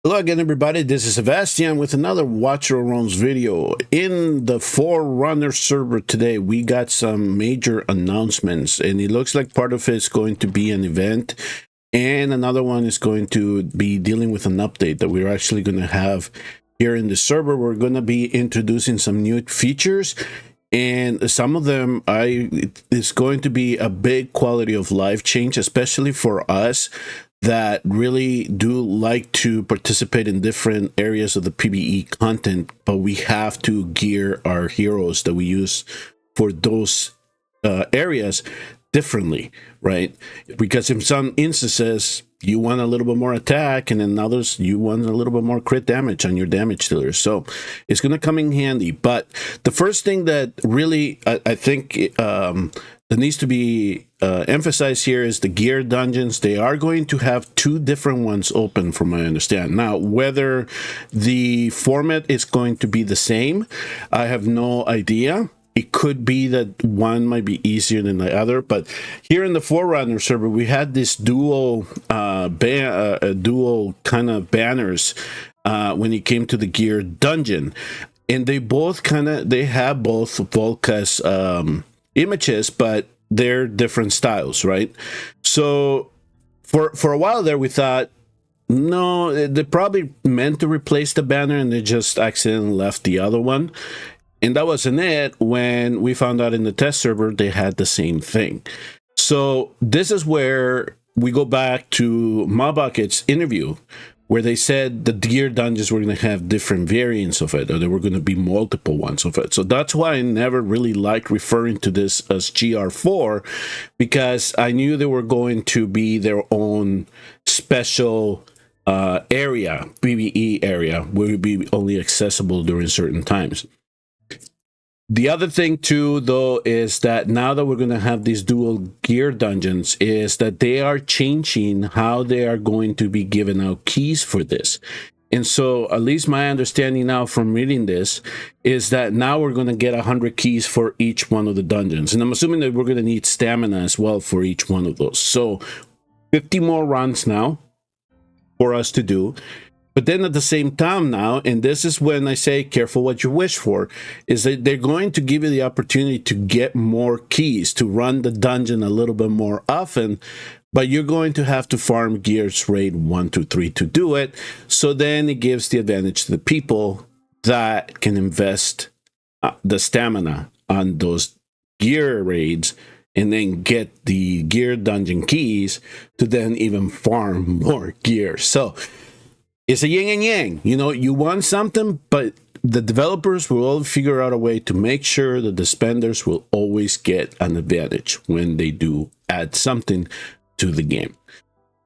Hello again, everybody. This is Sebastian with another Watch Your Roams video. In the Forerunners Server today, we got some major announcements, and it looks like part of it is going to be an event, and another one is going to be dealing with an update that we're actually going to have here in the server. We're going to be introducing some new features, and some of them it's going to be a big quality of life change, especially for us that really do like to participate in different areas of the PvE content, but we have to gear our heroes that we use for those areas differently, right? Because in some instances you want a little bit more attack, and in others you want a little bit more crit damage on your damage dealers. So it's going to come in handy. But the first thing that really I think that needs to be emphasized here is the gear dungeons. They are going to have two different ones open, from what I understand. Now, whether the format is going to be the same, I have no idea. It could be that one might be easier than the other, but here in the Forerunners server, we had this dual dual kind of banners when it came to the gear dungeon, and they both they have both Volca's images, but they're different styles, right? So for a while there, we thought, no, they probably meant to replace the banner and they just accidentally left the other one. And that wasn't it. When we found out in the test server, they had the same thing. So this is where we go back to Mawbucket's interview, where they said the gear dungeons were going to have different variants of it, or there were going to be multiple ones of it. So that's why I never really liked referring to this as GR4, because I knew they were going to be their own special area, PvE area, where it would be only accessible during certain times. The other thing too, though, is that now that we're going to have these dual gear dungeons, is that they are changing how they are going to be giving out keys for this. And so, at least my understanding now from reading this is that now we're going to get 100 keys for each one of the dungeons. And I'm assuming that we're going to need stamina as well for each one of those. So 50 more runs now for us to do. But then at the same time now, and this is when I say careful what you wish for, is that they're going to give you the opportunity to get more keys, to run the dungeon a little bit more often, but you're going to have to farm gears raid 1, 2, 3 to do it. So then it gives the advantage to the people that can invest the stamina on those gear raids and then get the gear dungeon keys to then even farm more gear. So it's a yin and yang. You know, you want something, but the developers will all figure out a way to make sure that the spenders will always get an advantage when they do add something to the game.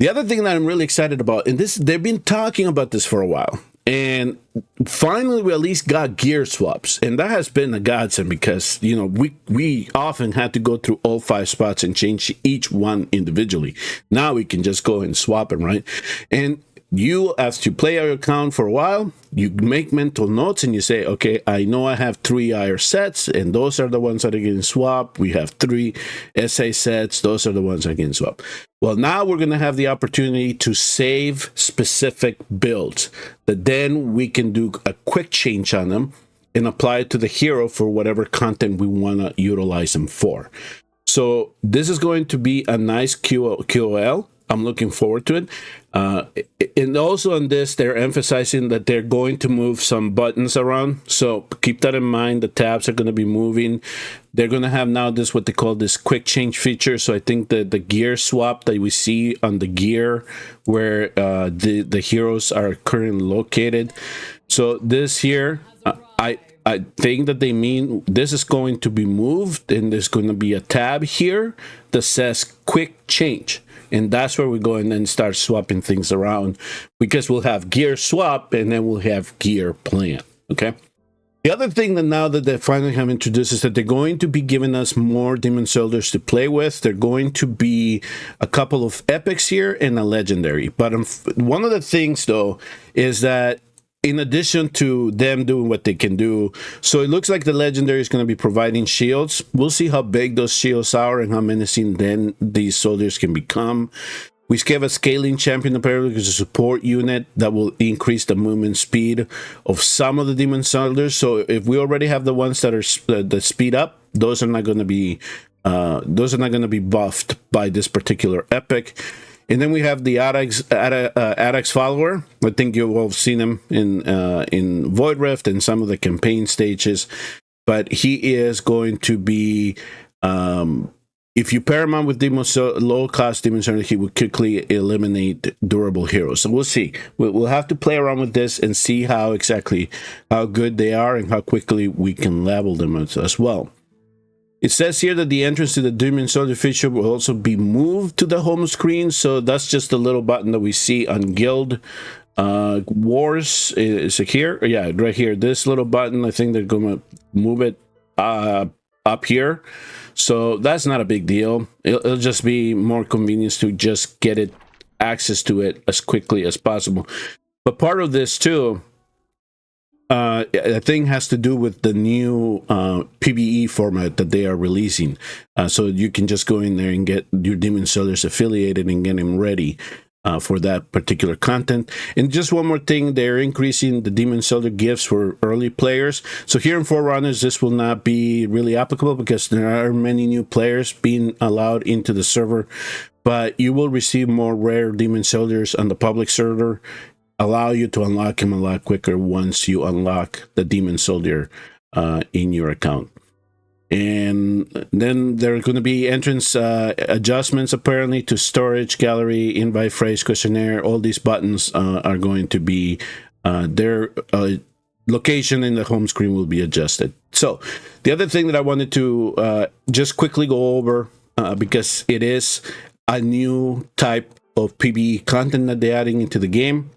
The other thing that I'm really excited about, and they've been talking about this for a while, and finally we at least got gear swaps, and that has been a godsend, because you know we often had to go through all 5 spots and change each one individually. Now we can just go and swap them, right? And you, as you play your account for a while, you make mental notes and you say, okay, I know I have 3 IR sets, and those are the ones that are getting swapped. We have 3 SA sets. Those are the ones that are getting swapped. Well, now we're going to have the opportunity to save specific builds that then we can do a quick change on them and apply it to the hero for whatever content we want to utilize them for. So this is going to be a nice QOL. I'm looking forward to it. And also on this, they're emphasizing that they're going to move some buttons around. So keep that in mind. The tabs are going to be moving. They're going to have now this, what they call this quick change feature. So I think that the gear swap that we see on the gear where the heroes are currently located. So this here, I think that they mean this is going to be moved, and there's going to be a tab here that says quick change. And that's where we go and then start swapping things around, because we'll have gear swap and then we'll have gear plan. Okay. The other thing that now that they finally have introduced is that they're going to be giving us more Demon Soldiers to play with. They're going to be a couple of epics here and a legendary. But one of the things though is that in addition to them doing what they can do, so it looks like the legendary is going to be providing shields. We'll see how big those shields are and how menacing then these soldiers can become. We gave a scaling champion apparently as a support unit that will increase the movement speed of some of the demon soldiers. So if we already have the ones that are that speed up, those are not going to be buffed by this particular epic. And then we have the Adax follower. I think you will have seen him in Void Rift and some of the campaign stages. But he is going to be, if you pair him on with low-cost Demon Soldier, he will quickly eliminate durable heroes. So we'll see. We'll have to play around with this and see how good they are and how quickly we can level them as well. It says here that the entrance to the Demon Soldier feature will also be moved to the home screen. So that's just a little button that we see on Guild Wars. Is it here? Yeah, right here. This little button, I think they're going to move it up here. So that's not a big deal. It'll just be more convenience to just get access to it as quickly as possible. But part of this too, I think has to do with the new PvE format that they are releasing. So you can just go in there and get your Demon Soldiers affiliated and get them ready for that particular content. And just one more thing, they're increasing the Demon Soldier gifts for early players. So here in Forerunners, this will not be really applicable because there are many new players being allowed into the server. But you will receive more rare Demon Soldiers on the public server, allow you to unlock him a lot quicker once you unlock the Demon Soldier in your account. And then there are going to be entrance adjustments apparently to storage, gallery, invite phrase, questionnaire. All these buttons are going to be their location in the home screen will be adjusted. So the other thing that I wanted to just quickly go over, because it is a new type of PvE content that they're adding into the game.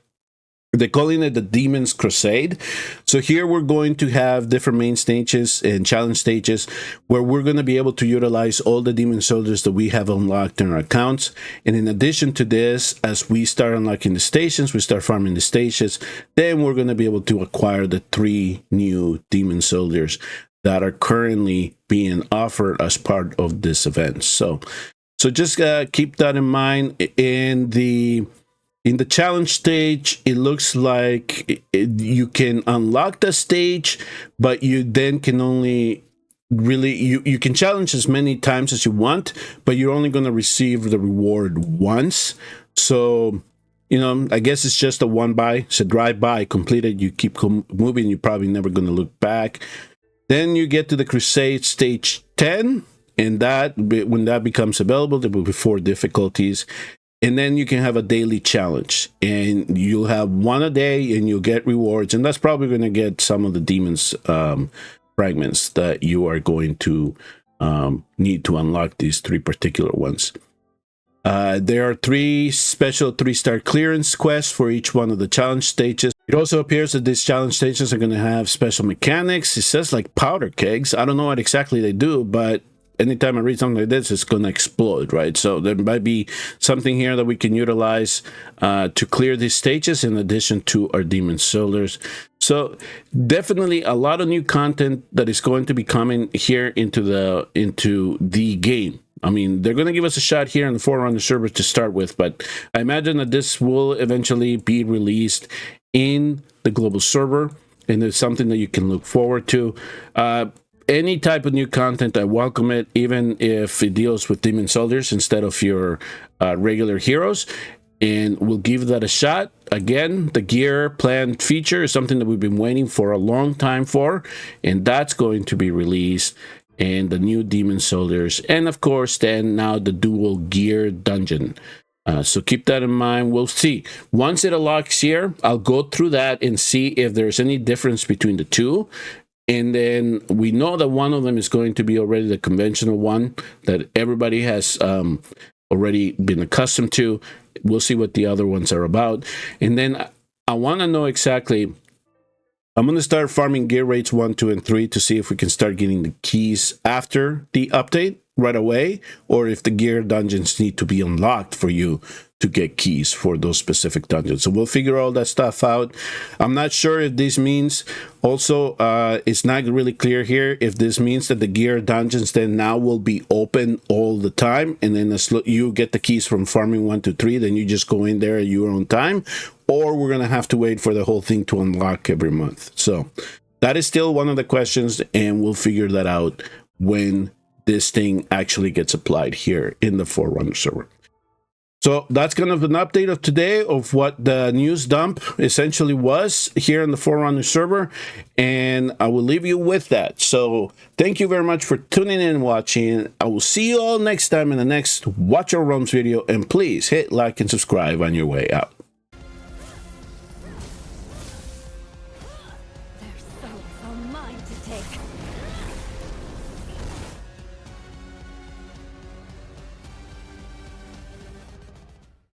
They're calling it the Demon's Crusade. So here we're going to have different main stages and challenge stages where we're going to be able to utilize all the Demon Soldiers that we have unlocked in our accounts. And in addition to this, as we start unlocking the stations, we start farming the stations, then we're going to be able to acquire the 3 new Demon Soldiers that are currently being offered as part of this event. So just keep that in mind. In the challenge stage, it looks like you can unlock the stage, but you then can only really, you can challenge as many times as you want, but you're only going to receive the reward once. So, you know, I guess it's just a it's a drive-by, completed, you keep moving, you're probably never going to look back. Then you get to the Crusade stage 10, and when that becomes available, there will be 4 difficulties. And then you can have a daily challenge, and you'll have 1 a day, and you'll get rewards. And that's probably going to get some of the demons fragments that you are going to need to unlock these 3 particular ones. There are 3 special 3-star clearance quests for each one of the challenge stages. It also appears that these challenge stages are going to have special mechanics. It says like powder kegs. I don't know what exactly they do, but anytime I read something like this, it's going to explode, right? So there might be something here that we can utilize to clear these stages in addition to our Demon Soldiers. So definitely a lot of new content that is going to be coming here into the game. I mean, they're going to give us a shot here in the Forerunners Server to start with, but I imagine that this will eventually be released in the global server, and it's something that you can look forward to. Any type of new content, I welcome it, even if it deals with Demon Soldiers instead of your regular heroes. And we'll give that a shot. Again, the gear plan feature is something that we've been waiting for a long time for, and that's going to be released. And the new Demon Soldiers, and of course, then now the dual gear dungeon. So keep that in mind. We'll see. Once it unlocks here, I'll go through that and see if there's any difference between the two. And then we know that one of them is going to be already the conventional one that everybody has already been accustomed to. We'll see what the other ones are about. And then I want to know exactly, I'm going to start farming gear rates 1, 2, and 3 to see if we can start getting the keys after the update. right away, or if the gear dungeons need to be unlocked for you to get keys for those specific dungeons. So we'll figure all that stuff out. I'm not sure if this means also, it's not really clear here if this means that the gear dungeons then now will be open all the time, and then as you get the keys from farming 1 to 3, then you just go in there at your own time, or we're gonna have to wait for the whole thing to unlock every month. So that is still one of the questions, and we'll figure that out when this thing actually gets applied here in the Forerunners server. So that's kind of an update of today of what the news dump essentially was here in the Forerunners server, and I will leave you with that. So thank you very much for tuning in and watching. I will see you all next time in the next Watch Your Realms video, and please hit like and subscribe on your way out.